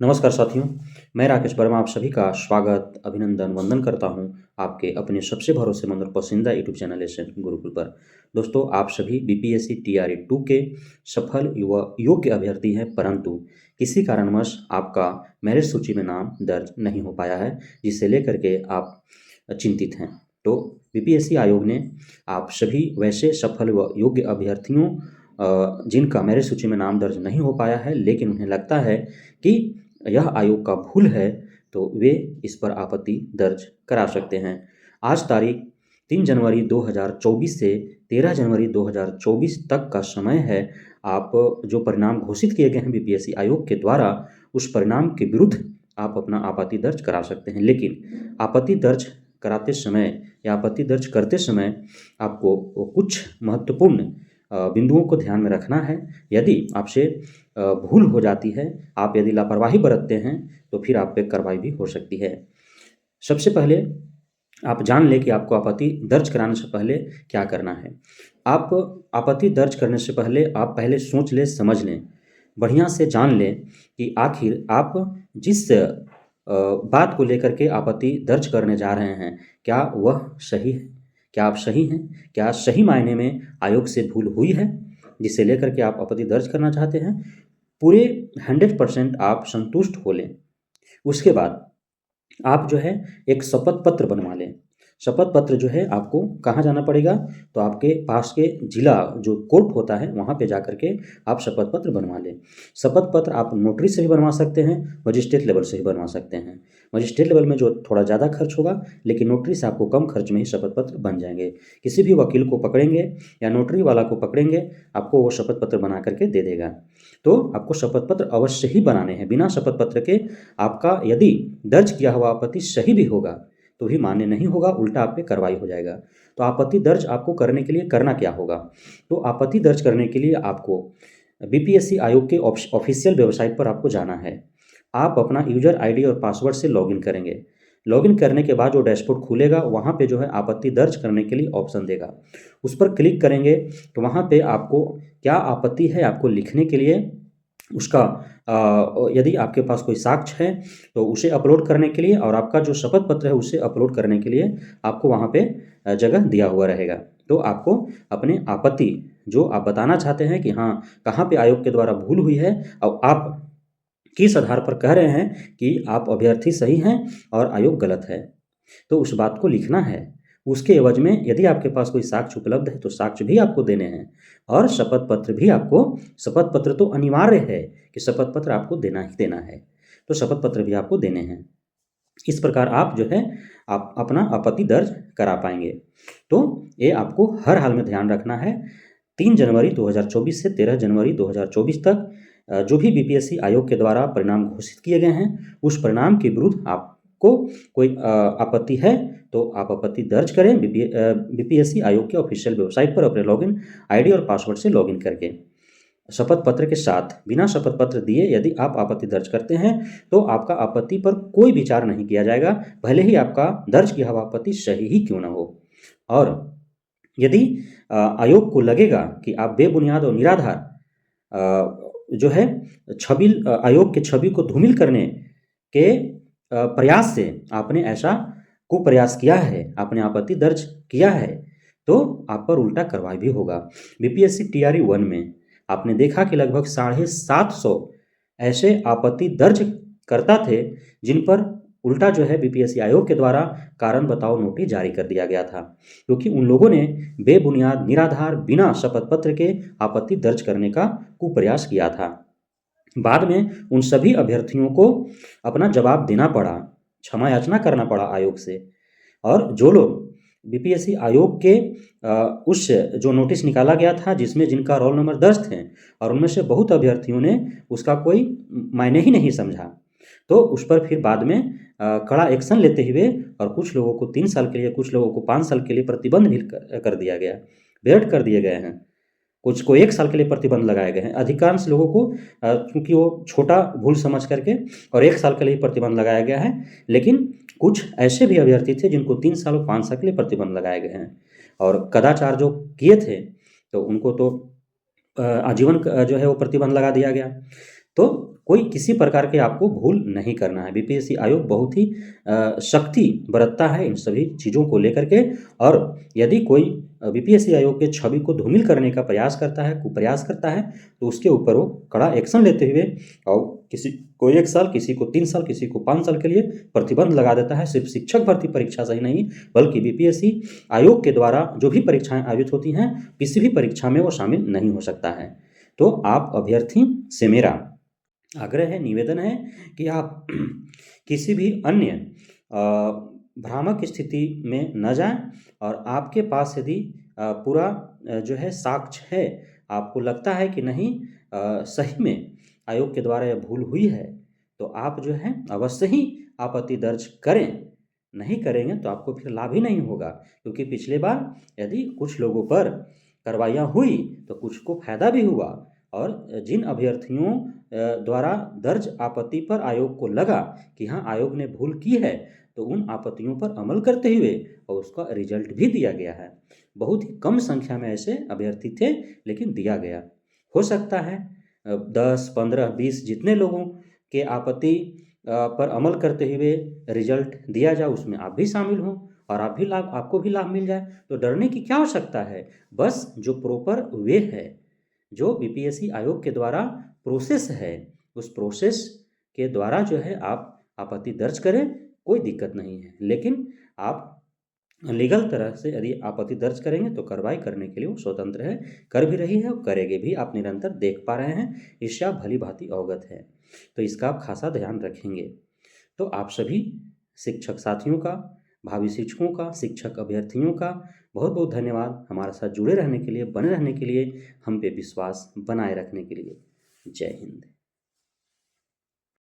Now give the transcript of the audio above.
नमस्कार साथियों, मैं राकेश वर्मा आप सभी का स्वागत, अभिनंदन, वंदन करता हूं आपके अपने सबसे भरोसेमंद और पसंदीदा यूट्यूब चैनल एसएन गुरुकुल पर। दोस्तों, आप सभी बीपीएससी टीआरई 2 के सफल युवा योग्य अभ्यर्थी हैं, परंतु किसी कारणवश आपका मेरिट सूची में नाम दर्ज नहीं हो पाया है, जिसे लेकर के आप चिंतित हैं। तो बीपीएससी आयोग ने आप सभी वैसे सफल व योग्य अभ्यर्थियों जिनका मेरिट सूची में नाम दर्ज नहीं हो पाया है, लेकिन उन्हें लगता है कि यह आयोग का भूल है, तो वे इस पर आपत्ति दर्ज करा सकते हैं। आज तारीख 3 जनवरी 2024 से 13 जनवरी 2024 तक का समय है। आप जो परिणाम घोषित किए गए हैं बीपीएससी आयोग के द्वारा, उस परिणाम के विरुद्ध आप अपना आपत्ति दर्ज करा सकते हैं। लेकिन आपत्ति दर्ज कराते समय या आपत्ति दर्ज करते समय आपको कुछ महत्वपूर्ण बिंदुओं को ध्यान में रखना है। यदि आपसे भूल हो जाती है, आप यदि लापरवाही बरतते हैं, तो फिर आप पे कार्रवाई भी हो सकती है। सबसे पहले आप जान लें कि आपको आपत्ति दर्ज कराने से पहले क्या करना है। आप आपत्ति दर्ज करने से पहले आप पहले सोच लें, समझ लें, बढ़िया से जान लें कि आखिर आप जिस बात को लेकर के आपत्ति दर्ज करने जा रहे हैं, क्या वह सही है? क्या आप सही हैं? क्या सही मायने में आयोग से भूल हुई है, जिसे लेकर के आप आपत्ति दर्ज करना चाहते हैं? पूरे 100% आप संतुष्ट हो लें। उसके बाद आप जो है एक शपथ पत्र बनवा लें। शपथ पत्र जो है आपको कहाँ जाना पड़ेगा, तो आपके पास के जिला जो कोर्ट होता है वहाँ पे जाकर के आप शपथ पत्र बनवा लें। शपथ पत्र आप नोटरी से भी बनवा सकते हैं, मजिस्ट्रेट लेवल से भी बनवा सकते हैं। मजिस्ट्रेट लेवल में जो थोड़ा ज़्यादा खर्च होगा, लेकिन नोटरी से आपको कम खर्च में ही शपथ पत्र बन जाएंगे। किसी भी वकील को पकड़ेंगे या नोटरी वाला को पकड़ेंगे, आपको वो शपथ पत्र बना करके दे देगा। तो आपको शपथ पत्र अवश्य ही बनाने हैं। बिना शपथ पत्र के आपका यदि दर्ज किया हुआ आपत्ति सही भी होगा तो भी मान्य नहीं होगा, उल्टा आप पे कार्रवाई हो जाएगा। तो आपत्ति दर्ज आपको करने के लिए करना क्या होगा? तो आपत्ति दर्ज करने के लिए आपको बीपीएससी आयोग के ऑफिशियल वेबसाइट पर आपको जाना है। आप अपना यूजर आईडी और पासवर्ड से लॉगिन करेंगे। लॉगिन करने के बाद जो डैशबोर्ड खुलेगा, वहाँ पे जो है आपत्ति दर्ज करने के लिए ऑप्शन देगा। उस पर क्लिक करेंगे तो वहाँ पे आपको क्या आपत्ति है आपको लिखने के लिए उसका यदि आपके पास कोई साक्ष्य है तो उसे अपलोड करने के लिए, और आपका जो शपथ पत्र है उसे अपलोड करने के लिए आपको वहाँ पे जगह दिया हुआ रहेगा। तो आपको अपने आपत्ति जो आप बताना चाहते हैं कि हाँ, कहाँ पे आयोग के द्वारा भूल हुई है और आप किस आधार पर कह रहे हैं कि आप अभ्यर्थी सही हैं और आयोग गलत है, तो उस बात को लिखना है। उसके एवज में यदि आपके पास कोई साक्ष्य उपलब्ध है तो साक्ष्य भी आपको देने हैं, और शपथ पत्र भी आपको, शपथ पत्र तो अनिवार्य है कि शपथ पत्र आपको देना ही देना है, तो शपथ पत्र भी आपको देने हैं। इस प्रकार आप जो है आप अपना आपत्ति दर्ज करा पाएंगे। तो ये आपको हर हाल में ध्यान रखना है। 3 जनवरी 2024 से 13 जनवरी 2024 तक जो भी बीपीएससी आयोग के द्वारा परिणाम घोषित किए गए हैं, उस परिणाम के विरुद्ध आपको कोई आपत्ति है तो आप आपत्ति दर्ज करें बीपीएससी आयोग के ऑफिशियल वेबसाइट पर अपने लॉगिन आईडी और पासवर्ड से लॉगिन करके। शपथ पत्र के साथ, बिना शपथ पत्र दिए यदि आप आपत्ति दर्ज करते हैं तो आपका आपत्ति पर कोई विचार नहीं किया जाएगा, भले ही आपका दर्ज किया हुआ आपत्ति सही ही क्यों न हो। और यदि आयोग को लगेगा कि आप बेबुनियाद और निराधार जो है आयोग के छवि को धूमिल करने के प्रयास से आपने ऐसा कुप्रयास किया है, आपने आपत्ति दर्ज किया है, तो आप पर उल्टा कार्रवाई भी होगा। बीपीएससी टीआरई 1 में आपने देखा कि लगभग 750 ऐसे आपत्ति दर्ज करता थे जिन पर उल्टा जो है बीपीएससी आयोग के द्वारा कारण बताओ नोटिस जारी कर दिया गया था, क्योंकि उन लोगों ने बेबुनियाद, निराधार, बिना शपथ पत्र के आपत्ति दर्ज करने का कुप्रयास किया था। बाद में उन सभी अभ्यर्थियों को अपना जवाब देना पड़ा, क्षमा याचना करना पड़ा आयोग से। और जो लोग बीपीएससी आयोग के उस जो नोटिस निकाला गया था जिसमें जिनका रोल नंबर दर्ज थे, और उनमें से बहुत अभ्यर्थियों ने उसका कोई मायने ही नहीं समझा, तो उस पर फिर बाद में कड़ा एक्शन लेते हुए और कुछ लोगों को 3 साल के लिए, कुछ लोगों को 5 साल के लिए प्रतिबंध भी कर दिया गया, बेहद कर दिए गए हैं। कुछ को 1 साल के लिए प्रतिबंध लगाए गए हैं। अधिकांश लोगों को क्योंकि वो छोटा भूल समझ करके और 1 साल के लिए प्रतिबंध लगाया गया है, लेकिन कुछ ऐसे भी अभ्यर्थी थे जिनको 3 साल और 5 साल के लिए प्रतिबंध लगाए गए हैं। और कदाचार जो किए थे तो उनको तो आजीवन जो है वो प्रतिबंध लगा दिया गया। तो कोई किसी प्रकार के आपको भूल नहीं करना है। बीपीएससी आयोग बहुत ही सख्ती बरतता है इन सभी चीज़ों को लेकर के, और यदि कोई बीपीएससी आयोग के छवि को धूमिल करने का प्रयास करता है, कुप्रयास करता है, तो उसके ऊपर वो कड़ा एक्शन लेते हुए और किसी को 1 साल, किसी को 3 साल, किसी को 5 साल के लिए प्रतिबंध लगा देता है। सिर्फ शिक्षक भर्ती परीक्षा से ही नहीं, बल्कि बीपीएससी आयोग के द्वारा जो भी परीक्षाएँ आयोजित होती हैं, किसी भी परीक्षा में वो शामिल नहीं हो सकता है। तो आप अभ्यर्थी से मेरा आग्रह है, निवेदन है कि आप किसी भी अन्य भ्रामक स्थिति में न जाएं, और आपके पास यदि पूरा जो है साक्ष्य है, आपको लगता है कि नहीं सही में आयोग के द्वारा यह भूल हुई है, तो आप जो है अवश्य ही आपत्ति दर्ज करें। नहीं करेंगे तो आपको फिर लाभ ही नहीं होगा, क्योंकि पिछले बार यदि कुछ लोगों पर कार्रवाइयाँ हुई तो कुछ को फायदा भी हुआ, और जिन अभ्यर्थियों द्वारा दर्ज आपत्ति पर आयोग को लगा कि हाँ आयोग ने भूल की है, तो उन आपत्तियों पर अमल करते हुए और उसका रिजल्ट भी दिया गया है। बहुत ही कम संख्या में ऐसे अभ्यर्थी थे, लेकिन दिया गया। हो सकता है 10, 15, 20 जितने लोगों के आपत्ति पर अमल करते हुए रिजल्ट दिया जाए, उसमें आप भी शामिल हों और आपको भी लाभ मिल जाए। तो डरने की क्या आवश्यकता है? बस जो प्रॉपर वे है, जो बीपीएससी आयोग के द्वारा प्रोसेस है, उस प्रोसेस के द्वारा जो है आप आपत्ति दर्ज करें, कोई दिक्कत नहीं है। लेकिन आप लीगल तरह से यदि आपत्ति दर्ज करेंगे तो कार्रवाई करने के लिए वो स्वतंत्र है, कर भी रही है और करेगी भी। आप निरंतर देख पा रहे हैं, इससे आप भली-भाँति अवगत हैं। तो इसका आप खासा ध्यान रखेंगे। तो आप सभी शिक्षक साथियों का, भावी शिक्षकों का, शिक्षक अभ्यर्थियों का बहुत-बहुत धन्यवाद हमारे साथ जुड़े रहने के लिए, बने रहने के लिए, हम पे विश्वास बनाए रखने के लिए। जय हिंद।